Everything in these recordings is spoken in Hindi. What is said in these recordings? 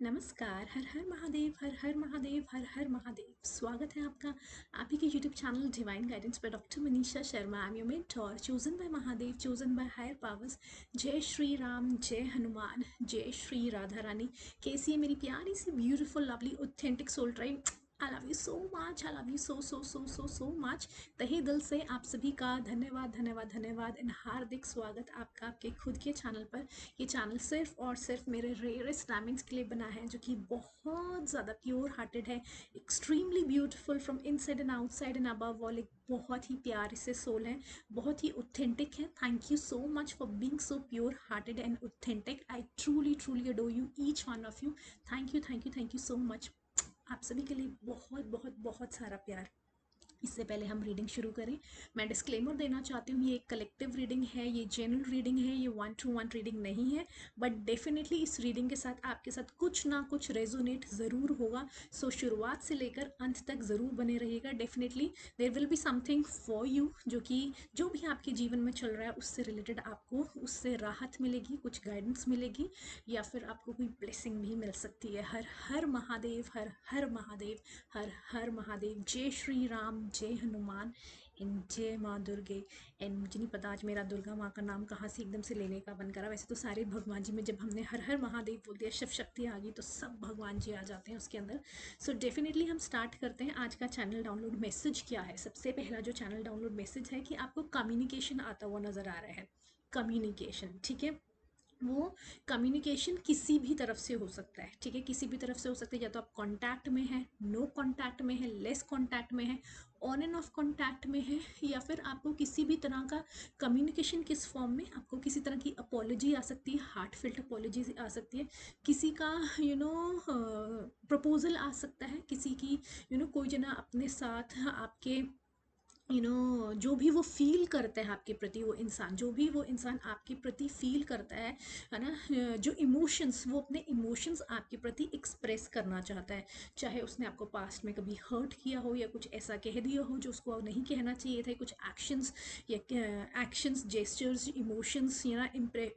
नमस्कार। हर हर महादेव, हर हर महादेव, हर हर महादेव। स्वागत है आपका आप ही के यूट्यूब चैनल डिवाइन गाइडेंस पर doctor Manisha Sharma. I am your mentor, chosen by Mahadev, chosen by higher powers. जय श्री राम, जय हनुमान, जय श्री राधा रानी। कैसी है मेरी प्यारी सी beautiful lovely authentic soul tribe? I love you so much, I love you so so so so so much. तहे दिल से आप सभी का धन्यवाद धन्यवाद धन्यवाद एंड हार्दिक स्वागत आपका आपके खुद के चैनल पर। ये चैनल सिर्फ और सिर्फ मेरे रेयरेस्ट डायमंड्स के लिए बना है, जो कि बहुत ज़्यादा प्योर हार्टेड है, extremely beautiful from inside and outside and above all. एक बहुत ही प्यारे से सोल है, बहुत ही ऑथेंटिक है। Thank you so much for being so pure hearted and authentic. I truly truly adore you, each one of you. Thank you thank you thank you so much. आप सभी के लिए बहुत बहुत बहुत सारा प्यार। इससे पहले हम रीडिंग शुरू करें, मैं डिस्क्लेमर देना चाहती हूँ, ये एक कलेक्टिव रीडिंग है, ये जनरल रीडिंग है, ये 1-to-1 रीडिंग नहीं है। बट डेफिनेटली इस रीडिंग के साथ आपके साथ कुछ ना कुछ रेजोनेट ज़रूर होगा। सो शुरुआत से लेकर अंत तक ज़रूर बने रहिएगा। Definitely there will be something for you, जो कि जो भी आपके जीवन में चल रहा है उससे रिलेटेड आपको उससे राहत मिलेगी, कुछ गाइडेंस मिलेगी, या फिर आपको कोई ब्लेसिंग भी मिल सकती है। हर हर महादेव, हर हर महादेव, हर हर महादेव। जय श्री राम, जय हनुमान एंड जय माँ दुर्गे। एंड मुझे नहीं पता आज मेरा दुर्गा माँ का नाम कहाँ से एकदम से लेने का बन करा। वैसे तो सारे भगवान जी में जब हमने हर हर महादेव बोल दिया, शिव शक्ति आ गई, तो सब भगवान जी आ जाते हैं उसके अंदर। सो डेफिनेटली हम स्टार्ट करते हैं। आज का चैनल डाउनलोड मैसेज क्या है? सबसे पहला जो चैनल डाउनलोड मैसेज है कि आपको कम्युनिकेशन आता हुआ नज़र आ रहा है। कम्युनिकेशन, ठीक है। वो कम्युनिकेशन किसी भी तरफ से हो सकता है, ठीक है, किसी भी तरफ से हो सकता है। या तो आप कांटेक्ट में हैं, नो कांटेक्ट में है, लेस कांटेक्ट में है, ऑन एंड ऑफ कांटेक्ट में है, या फिर आपको किसी भी तरह का कम्युनिकेशन किस फॉर्म में, आपको किसी तरह की अपॉलॉजी आ सकती है, हार्टफेल्ट अपॉलॉजी आ सकती है, किसी का प्रपोजल आ सकता है, किसी की कोई जना अपने साथ आपके जो भी वो फील करते हैं आपके प्रति, वो इंसान जो भी वो इंसान आपके प्रति फील करता है ना, जो इमोशंस, वो अपने इमोशंस आपके प्रति एक्सप्रेस करना चाहता है। चाहे उसने आपको पास्ट में कभी हर्ट किया हो, या कुछ ऐसा कह दिया हो जो उसको नहीं कहना चाहिए था, कुछ एक्शंस या एक्शंस, जेस्चर्स, इमोशंस या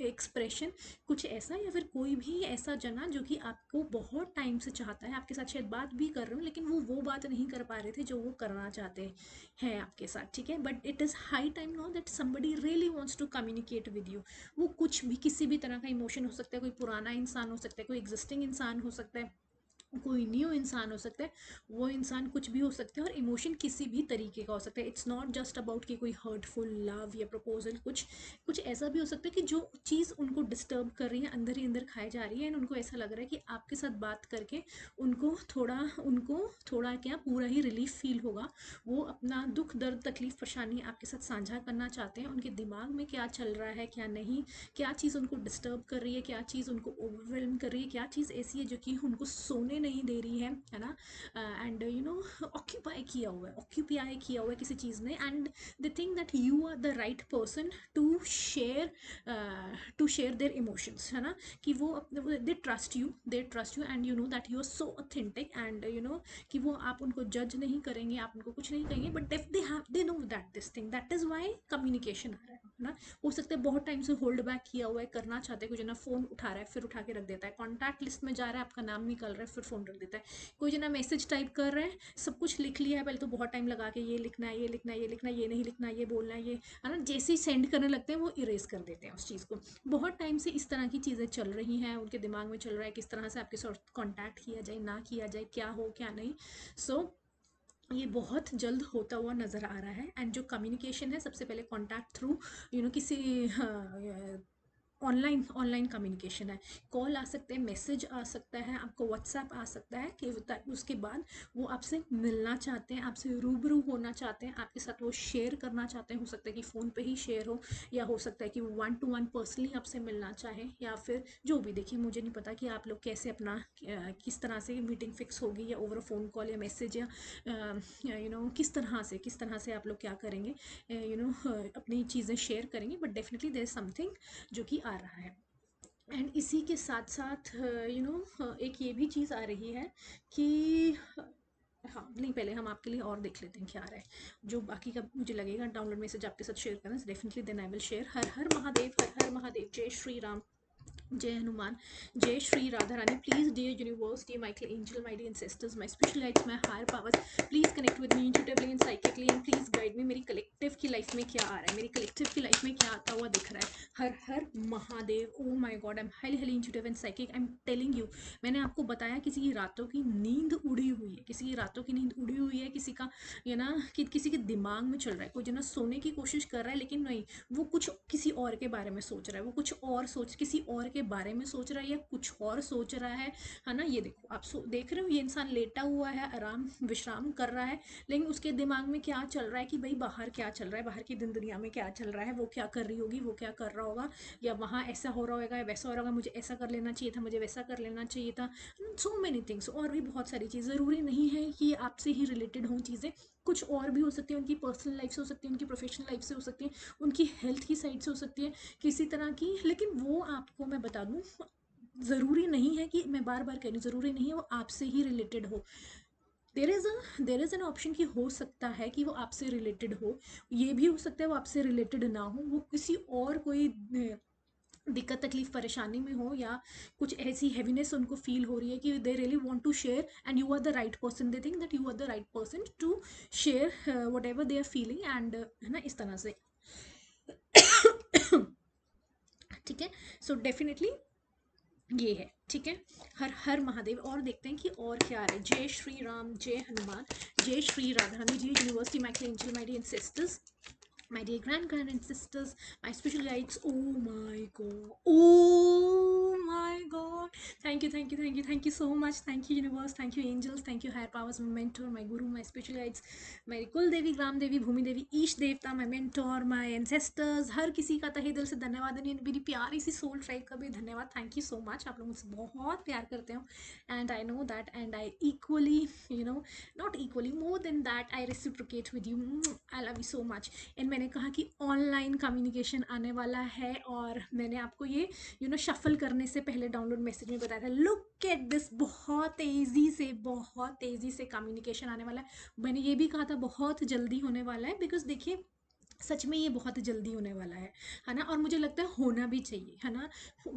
एक्सप्रेशन, कुछ ऐसा, या फिर कोई भी ऐसा जना जो कि आपको बहुत टाइम से चाहता है, आपके साथ शायद बात भी कर रहे हो, लेकिन वो बात नहीं कर पा रहे थे जो वो करना चाहते हैं है आपके साथ, ठीक है। But it is high time now that somebody really wants to communicate with you. वो कुछ भी, किसी भी तरह का इमोशन हो सकता है, कोई पुराना इंसान हो सकता है, कोई एग्जिस्टिंग इंसान हो सकता है, कोई न्यू इंसान हो सकता है, वो इंसान कुछ भी हो सकता है, और इमोशन किसी भी तरीके का हो सकता है। इट्स नॉट जस्ट अबाउट कि कोई हर्टफुल लव या प्रपोजल, कुछ कुछ ऐसा भी हो सकता है कि जो चीज़ उनको डिस्टर्ब कर रही है, अंदर ही अंदर खाई जा रही है, एंड उनको ऐसा लग रहा है कि आपके साथ बात करके उनको थोड़ा क्या पूरा ही रिलीफ फील होगा। वो अपना दुख दर्द तकलीफ परेशानी आपके साथ साझा करना चाहते हैं। उनके दिमाग में क्या चल रहा है, क्या नहीं, क्या चीज़ उनको डिस्टर्ब कर रही है, क्या चीज़ उनको ओवरवेलम कर रही है, क्या चीज़ ऐसी है जो कि उनको सोने नहीं दे रही है ना। एंड ऑक्यूपाई किया हुआ है किसी चीज़ ने, and they think that you are the right person to share their emotions, है ना। कि वो अपने they trust you and you know that you are so authentic, and कि वो आप उनको जज नहीं करेंगे, आप उनको कुछ नहीं कहेंगे, but they know that this thing, that is why communication आ रहा है ना। हो सकता है बहुत टाइम से होल्ड बैक किया हुआ है, करना चाहते हैं, कोई जना फोन उठा रहा है फिर उठा के रख देता है, कॉन्टैक्ट लिस्ट में जा रहा है, आपका नाम निकल रहा है, फिर फोन रख देता है। कोई जना मैसेज टाइप कर रहा है, सब कुछ लिख लिया है पहले तो, बहुत टाइम लगा के ये लिखना है, ये लिखना है, ये लिखना है, ये नहीं लिखना, ये बोलना है, ये है ना, जैसे ही सेंड करने लगते हैं वो इरेज कर देते हैं उस चीज़ को। बहुत टाइम से इस तरह की चीज़ें चल रही हैं, उनके दिमाग में चल रहा है किस तरह से आपके साथ कॉन्टैक्ट किया जाए, ना किया जाए, क्या हो क्या नहीं। सो ये बहुत जल्द होता हुआ नज़र आ रहा है। एंड जो कम्युनिकेशन है, सबसे पहले कॉन्टैक्ट थ्रू किसी ऑनलाइन ऑनलाइन कम्युनिकेशन है। कॉल आ सकते हैं, मैसेज आ सकता है, आपको व्हाट्सएप आ सकता है, कि उसके बाद वो आपसे मिलना चाहते हैं, आपसे रूबरू होना चाहते हैं, आपके साथ वो शेयर करना चाहते हैं। हो सकता है कि फ़ोन पे ही शेयर हो, या हो सकता है कि 1-to-1 पर्सनली आपसे मिलना चाहें, या फिर जो भी। देखिए, मुझे नहीं पता कि आप लोग कैसे अपना किस तरह से मीटिंग फिक्स होगी, या ओवर फ़ोन कॉल या मैसेज, या किस तरह से आप लोग क्या करेंगे, अपनी चीज़ें शेयर करेंगे। But definitely there is something जो कि आ रहा है। एंड इसी के साथ साथ एक ये भी चीज़ आ रही है कि हाँ, नहीं, पहले हम आपके लिए और देख लेते हैं क्या आ रहा है। जो बाकी का मुझे लगेगा डाउनलोड मैसेज आपके साथ शेयर करना, definitely then I will share. हर हर महादेव, हर हर महादेव, जय श्री राम। जय हनुमान, जय Shri Radha Rani. Please, dear universe, dear Michael angel, my dear ancestors, my spiritual guides, my higher powers, please connect with me intuitively and psychically and please guide me. मेरी कलेक्टिव की लाइफ में क्या आ रहा है, मेरी कलेक्टिव की लाइफ में क्या आता हुआ दिख रहा है. हर हर Mahadev. Oh my God, I am highly highly intuitive and psychic. I am telling you, मैंने आपको बताया किसी की रातों की नींद उड़ी हुई है, किसी की रातों की नींद उड़ी हुई है, किसी का ये ना कि किसी के दिमाग में चल रहा है, कोई जो ना सोने की कोशिश कर रहा है लेकिन नहीं, वो कुछ किसी और के बारे में सोच रहा है, वो कुछ और सोच किसी और के बारे में सोच रहा है या कुछ और सोच रहा है ना. ये देखो आप देख रहे हो, ये इंसान लेटा हुआ है, आराम विश्राम कर रहा है, लेकिन उसके दिमाग में क्या चल रहा है कि भाई बाहर क्या चल रहा है, बाहर की दिन दुनिया में क्या चल रहा है, वो क्या कर रही होगी, वो क्या कर रहा होगा, या वहाँ ऐसा हो रहा होगा या वैसा हो रहा होगा, मुझे ऐसा कर लेना चाहिए था, मुझे वैसा कर लेना चाहिए था. सो मेनी थिंग्स, और भी बहुत सारी चीज़. ज़रूरी नहीं है कि आपसे ही रिलेटेड हों चीज़ें, कुछ और भी हो सकती है, उनकी पर्सनल लाइफ से हो सकती है, उनकी प्रोफेशनल लाइफ से हो सकती है, उनकी हेल्थ की साइड से हो सकती है, किसी तरह की. लेकिन वो आपको मैं बता दूं, ज़रूरी नहीं है कि मैं बार बार कह रही हूँ, ज़रूरी नहीं है वो आपसे ही रिलेटेड हो. देर इज़ एन ऑप्शन कि हो सकता है कि वो आपसे रिलेटेड हो, ये भी हो सकता है वो आपसे रिलेटेड ना हो, वो किसी और कोई दिक्कत तकलीफ परेशानी में हो, या कुछ ऐसी हैवीनेस उनको फील हो रही है कि they really want to share and you are the right person, they think that you are the right person to share whatever they are feeling and है ना, इस तरह से. ठीक है. सो डेफिनेटली ये है. ठीक है. हर हर महादेव. और देखते हैं कि और क्या आ रहा है. जय श्री राम, जय हनुमान, जय श्री राधा रानी, जय university Michael angel, my dear sisters, my dear grand ancestors, my spiritual guides. Oh my god, oh my god, thank you, thank you, thank you, thank you so much. Thank you universe, thank you angels, thank you higher powers, my mentor, my guru, my spiritual guides, मेरी कुल देवी, ग्राम देवी, भूमि देवी, ईश देवता, माय मेंटोर, माय एंसेस्टर्स. हर किसी का तहे दिल से धन्यवाद. मेरी प्यारी सी सोल ट्राइब का भी धन्यवाद. Thank you so much. आप लोग मुझसे बहुत प्यार करते हो and I know that and I equally not equally, more than that I reciprocate with you. I love you so much. And मैंने कहा कि ऑनलाइन कम्युनिकेशन आने वाला है, और मैंने आपको ये शफल करने से पहले डाउनलोड मैसेज में बताया था. लुक एट दिस, बहुत तेज़ी से कम्युनिकेशन आने वाला है. मैंने ये भी कहा था बहुत जल्दी होने वाला है, बिकॉज देखिए सच में ये बहुत जल्दी होने वाला है ना. और मुझे लगता है होना भी चाहिए, है ना.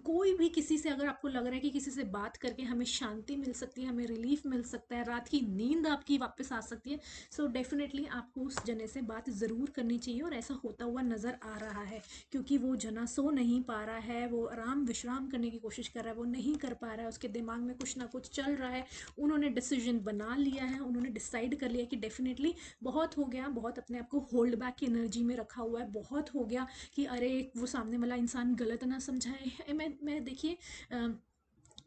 कोई भी किसी से अगर आपको लग रहा है कि किसी से बात करके हमें शांति मिल सकती है, हमें रिलीफ मिल सकता है, रात की नींद आपकी वापस आ सकती है, सो डेफिनेटली आपको उस जने से बात ज़रूर करनी चाहिए. और ऐसा होता हुआ नज़र आ रहा है, क्योंकि वो जना सो नहीं पा रहा है, वो आराम विश्राम करने की कोशिश कर रहा है, वो नहीं कर पा रहा है, उसके दिमाग में कुछ ना कुछ चल रहा है. उन्होंने डिसीजन बना लिया है, उन्होंने डिसाइड कर लिया कि डेफिनेटली बहुत हो गया, बहुत अपने आप को होल्ड बैक की एनर्जी में रखा हुआ है, बहुत हो गया कि अरे वो सामने वाला इंसान गलत ना समझाए. मैं देखिए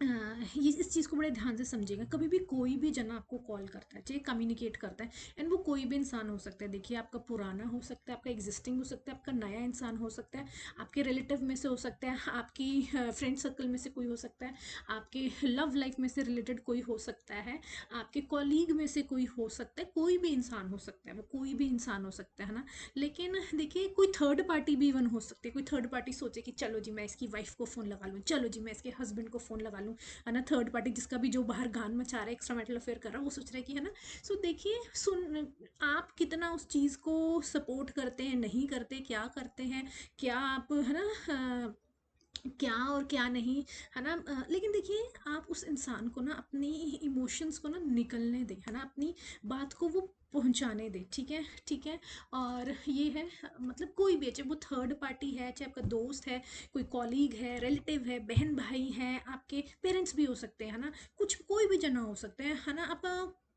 ये इस चीज़ को बड़े ध्यान से समझिएगा. कभी भी कोई भी जना आपको कॉल करता है, चाहे कम्युनिकेट करता है, एंड वो कोई भी इंसान हो सकता है. देखिए आपका पुराना हो सकता है, आपका एग्जिस्टिंग हो सकता है, आपका नया इंसान हो सकता है, आपके रिलेटिव में से हो सकता है, आपकी फ्रेंड सर्कल में से कोई हो सकता है, आपके लव लाइफ में से रिलेटेड कोई हो सकता है, आपके कॉलीग में से कोई हो सकता है, कोई भी इंसान हो सकता है, वो कोई भी इंसान हो सकता है ना. लेकिन देखिए कोई थर्ड पार्टी भी इवन हो सकती है. कोई थर्ड पार्टी सोचे कि चलो जी मैं इसकी वाइफ को फ़ोन लगा लूँ, चलो जी मैं इसके हस्बैंड को फ़ोन लगा लूँ, है ना. थर्ड पार्टी जिसका भी जो बाहर गान मचा रहा है, एक्स्ट्रा मैरिटल अफेयर कर रहा है, वो सोच रहा है कि है ना. सो देखिए सुन, आप कितना उस चीज़ को सपोर्ट करते हैं, नहीं करते, क्या करते हैं, क्या आप है ना क्या और क्या नहीं, है ना. लेकिन देखिए आप उस इंसान को ना अपनी इमोशंस को ना निकलने दें, है ना, अपनी बात को वो पहुंचाने दें. ठीक है, ठीक है. और ये है मतलब कोई भी है, चाहे वो थर्ड पार्टी है, चाहे आपका दोस्त है, कोई कॉलीग है, रिलेटिव है, बहन भाई हैं, आपके पेरेंट्स भी हो सकते हैं, है ना, कुछ कोई भी जना हो सकते हैं, है ना. आप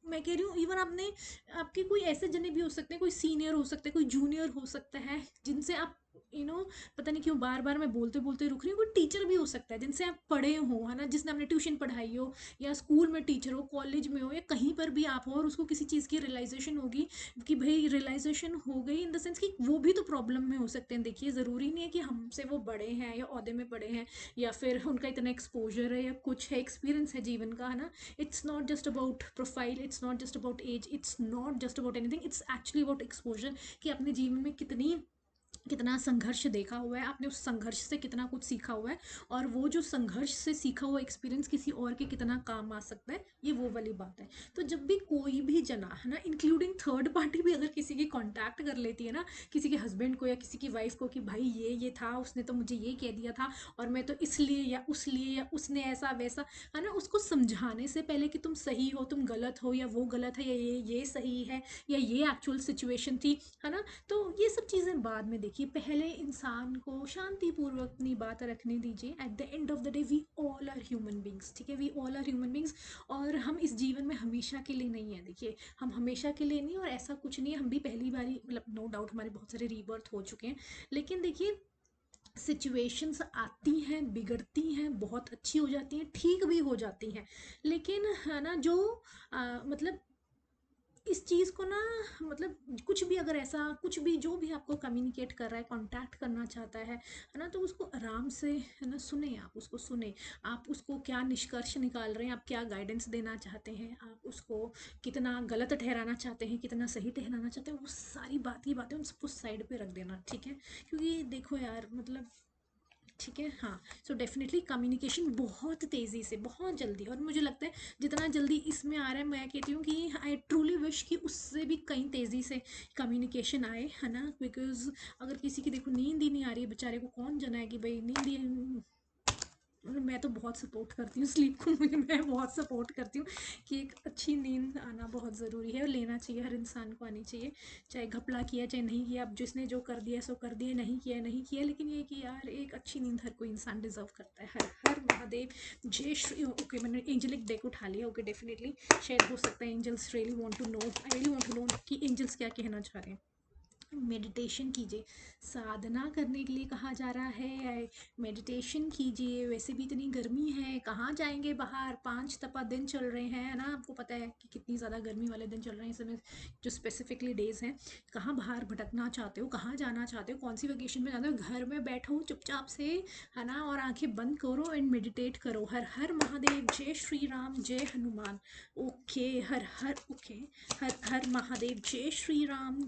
मैं कह रही हूँ इवन आपने आपके कोई ऐसे जने भी हो सकते हैं, कोई सीनियर हो सकते हैं, कोई जूनियर हो सकता है, जिनसे आप पता नहीं क्यों बार बार मैं बोलते बोलते रुक रही हूँ. कोई टीचर भी हो सकता है जिनसे आप पढ़े हो, है ना, जिसने आपने ट्यूशन पढ़ाई हो, या स्कूल में टीचर हो, कॉलेज में हो, या कहीं पर भी आप हो, और उसको किसी चीज़ की रियलाइजेशन होगी कि भाई रियलाइजेशन हो गई इन द सेंस कि वो भी तो प्रॉब्लम में हो सकते हैं. देखिए ज़रूरी नहीं है कि हमसे वो बड़े हैं या ओहदे में बड़े हैं, या फिर उनका इतना एक्सपोजर है या कुछ है, एक्सपीरियंस है जीवन का, है ना. It's not just about profile, it's not just about age, it's not just about anything, it's actually about exposure, कि अपने जीवन में कितनी कितना संघर्ष देखा हुआ है आपने, उस संघर्ष से कितना कुछ सीखा हुआ है, और वो जो संघर्ष से सीखा हुआ एक्सपीरियंस किसी और के कितना काम आ सकता है, ये वो वाली बात है। तो जब भी कोई भी जना है ना, इंक्लूडिंग थर्ड पार्टी भी अगर किसी की कांटेक्ट कर लेती है ना, किसी के हस्बैंड को या किसी की वाइफ को कि भाई ये था, उसने तो मुझे ये कह दिया था, और मैं तो इसलिए या उस लिए या उसने ऐसा वैसा, है ना, उसको समझाने से पहले कि तुम सही हो, तुम गलत हो, या वो गलत है, या ये सही है, या ये एक्चुअल सिचुएशन थी, है ना। तो ये सब चीज़ें बाद में देखिए, पहले इंसान को शांतिपूर्वक अपनी बात रखने दीजिए। At the end of the day we all are human beings, ठीक है, we all are human beings, और हम इस जीवन में हमेशा के लिए नहीं है। देखिए, हम हमेशा के लिए नहीं, और ऐसा कुछ नहीं है, हम भी पहली बारी, मतलब नो डाउट हमारे बहुत सारे रीबर्थ हो चुके हैं, लेकिन देखिए सिचुएशंस आती हैं, बिगड़ती हैं, बहुत अच्छी हो जाती हैं, ठीक भी हो जाती हैं, लेकिन है ना जो मतलब इस चीज़ को ना, मतलब कुछ भी अगर ऐसा कुछ भी जो भी आपको कम्युनिकेट कर रहा है, कांटेक्ट करना चाहता है ना, तो उसको आराम से, है ना, सुने, आप उसको सुने, आप उसको क्या निष्कर्ष निकाल रहे हैं, आप क्या गाइडेंस देना चाहते हैं, आप उसको कितना गलत ठहराना चाहते हैं, कितना सही ठहराना चाहते हैं, वो सारी बात ही बातें उन सबको साइड पे रख देना, ठीक है। क्योंकि देखो यार, मतलब ठीक है, हाँ। सो डेफिनेटली कम्युनिकेशन बहुत तेज़ी से, बहुत जल्दी, और मुझे लगता है जितना जल्दी इसमें आ रहा है, मैं कहती हूँ कि आई ट्रूली विश कि उससे भी कहीं तेज़ी से कम्युनिकेशन आए, है ना। बिकॉज अगर किसी की देखो नींद ही नहीं आ रही है, बेचारे को कौन जनाए कि भाई नींद ही, मैं तो बहुत सपोर्ट करती हूँ स्लीप को, मुझे, मैं बहुत सपोर्ट करती हूँ कि एक अच्छी नींद आना बहुत ज़रूरी है, और लेना चाहिए, हर इंसान को आनी चाहिए, चाहे घपला किया चाहे नहीं किया, अब जिसने जो कर दिया सो कर दिया, नहीं किया, लेकिन ये कि यार एक अच्छी नींद हर कोई इंसान डिजर्व करता है। हर हर महादेव, जय श्री, ओके मैंने एंजलिक डेक उठा लिया, ओके डेफिनेटली, शायद हो सकता है angels really want to know, I really want to know कि एंजल्स क्या कहना चाह रहे हैं। मेडिटेशन कीजिए, साधना करने के लिए कहा जा रहा है, मेडिटेशन कीजिए, वैसे भी इतनी गर्मी है, कहाँ जाएंगे बाहर, 5 तपा दिन चल रहे हैं, है ना, आपको पता है कि कितनी ज़्यादा गर्मी वाले दिन चल रहे हैं इस समय, जो स्पेसिफिकली डेज हैं। कहाँ बाहर भटकना चाहते हो, कहाँ जाना चाहते हो, कौन सी वेकेशन में जाते हो, घर में बैठो चुपचाप से, है ना, और आंखें बंद करो एंड मेडिटेट करो। हर हर महादेव, जय श्री राम, जय हनुमान, ओके, हर हर, ओके, हर हर महादेव, जय श्री राम,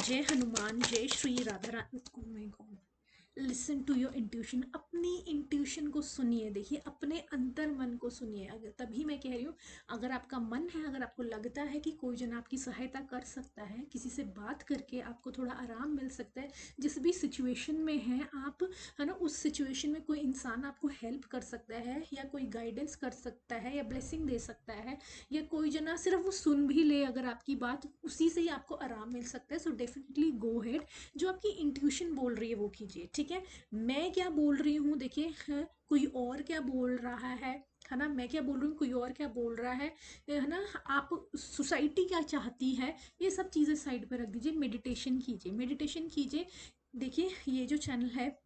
जय हनुमान, जय Shri Radha Rani. Oh my God, listen to your intuition, अपनी इंट्यूशन को सुनिए, देखिए अपने अंतर मन को सुनिए। अगर, तभी मैं कह रही हूँ, अगर आपका मन है, अगर आपको लगता है कि कोई जन आपकी सहायता कर सकता है, किसी से बात करके आपको थोड़ा आराम मिल सकता है, जिस भी सिचुएशन में है आप, है ना, उस सिचुएशन में कोई इंसान आपको हेल्प कर सकता है, या कोई गाइडेंस कर सकता है, या ब्लेसिंग दे सकता है, या कोई जना सिर्फ वो सुन भी ले अगर आपकी बात, उसी से ही आपको आराम मिल सकता है। सो डेफिनेटली गो हेड, जो आपकी इंट्यूशन बोल रही है वो कीजिए, ठीक है। मैं क्या बोल रही हूँ देखिए, कोई और क्या बोल रहा है ना, मैं क्या बोल रही हूँ, कोई और क्या बोल रहा है ना, आप, सोसाइटी क्या चाहती है, ये सब चीज़ें साइड पे रख दीजिए, मेडिटेशन कीजिए, मेडिटेशन कीजिए। देखिए ये जो चैनल है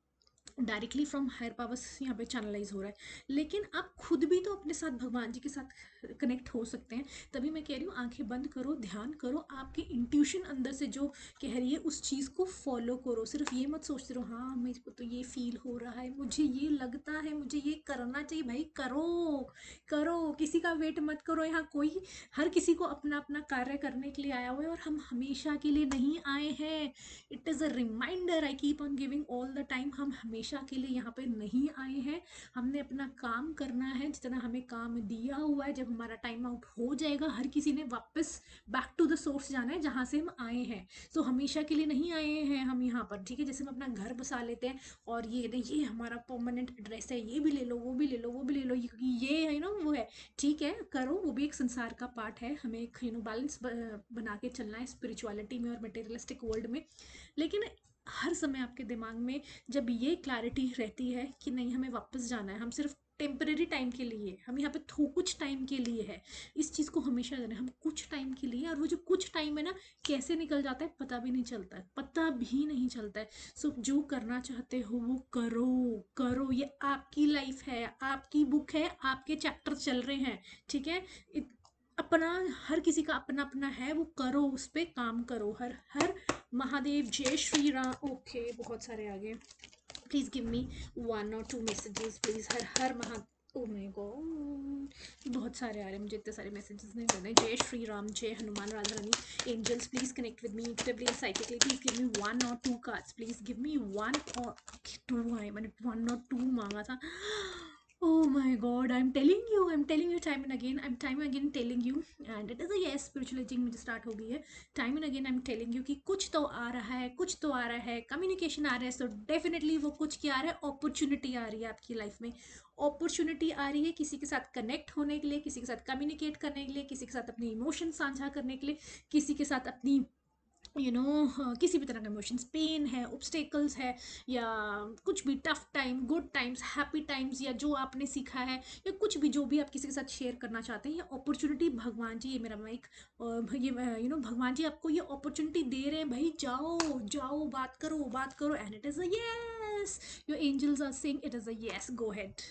डायरेक्टली फ्रॉम हायर पावर्स यहाँ पे चैनलाइज हो रहा है, लेकिन आप खुद भी तो अपने साथ भगवान जी के साथ कनेक्ट हो सकते हैं। तभी मैं कह रही हूँ, आंखें बंद करो, ध्यान करो, आपकी इंट्यूशन अंदर से जो कह रही है उस चीज़ को फॉलो करो। सिर्फ ये मत सोचते रहो, हाँ मेरे को तो ये फील हो रहा है, मुझे ये लगता है, मुझे ये करना चाहिए, भाई करो, करो, किसी का वेट मत करो। यहाँ कोई, हर किसी को अपना अपना कार्य करने के लिए आया हुआ है, और हम हमेशा के लिए नहीं आए हैं। It is a reminder, I keep on giving all the time, हम हमेशा के लिए यहाँ पे नहीं आए हैं। हमने अपना काम करना है, जितना हमें काम दिया हुआ है, जब हमारा टाइम आउट हो जाएगा, हर किसी ने वापस बैक टू द सोर्स जाना है जहाँ से हम आए हैं। तो हमेशा के लिए नहीं आए हैं हम यहाँ पर, ठीक है। जैसे हम अपना घर बसा लेते हैं, और ये नहीं, ये हमारा परमानेंट एड्रेस है, ये भी ले लो, वो भी ले लो, वो भी ले लो, क्योंकि ये है ना, वो है, ठीक है, करो, वो भी एक संसार का पार्ट है। हमें एक बैलेंस बना के चलना है स्पिरिचुअलिटी में और मटेरियलिस्टिक वर्ल्ड में। लेकिन हर समय आपके दिमाग में जब ये क्लैरिटी रहती है कि नहीं, हमें वापस जाना है, हम सिर्फ टेम्परेरी टाइम के लिए, हम यहाँ पे कुछ टाइम के लिए है, इस चीज़ को हमेशा जाना है, हम कुछ टाइम के लिए, और वो जो कुछ टाइम है ना, कैसे निकल जाता है पता भी नहीं चलता है, पता भी नहीं चलता है। सो जो करना चाहते हो वो करो, करो, ये आपकी लाइफ है, आपकी बुक है, आपके चैप्टर चल रहे हैं, ठीक है। अपना, हर किसी का अपना अपना है, वो करो, उस पर काम करो। हर हर महादेव, जय श्री राम, ओके बहुत सारे आ गए, please give me 1 or 2 messages please. हर हर महा, ओ माय गॉड, बहुत सारे आ रहे हैं मुझे, इतने सारे मैसेजेस नहीं करने। जय श्री राम, जय Hanuman, Radha Rani. Angels please connect with me incredibly and psychically, please give me 1 or 2 cards, please give me 1 or 2 आए, मैंने 1 or 2 मांगा था। Oh my God, I'm telling you time and again, I'm time and again telling you, and it is a yes, spiritual aging मुझे start हो गई है। Time and again I'm telling you कि कुछ तो आ रहा है, कुछ तो आ रहा है, कम्युनिकेशन आ रहा है, so definitely वो कुछ क्या आ रहा है, अपॉर्चुनिटी आ रही है आपकी लाइफ में। अपॉर्चुनिटी आ रही है किसी के साथ कनेक्ट होने के लिए, किसी के साथ कम्युनिकेट करने के लिए, किसी के साथ अपने इमोशन साझा करने के लिए, किसी के साथ अपनी किसी भी तरह का इमोशंस, पेन है, ऑब्स्टेकल्स है, या कुछ भी tough time, good times, happy times, या जो आपने सीखा है, या कुछ भी जो भी आप किसी के साथ शेयर करना चाहते हैं, ये अपॉर्चुनिटी भगवान जी, ये मेरा माइक, ये भगवान जी आपको ये अपॉर्चुनिटी दे रहे हैं, भाई जाओ जाओ, बात करो बात करो, and it is a yes, your angels are saying it is a yes, go head.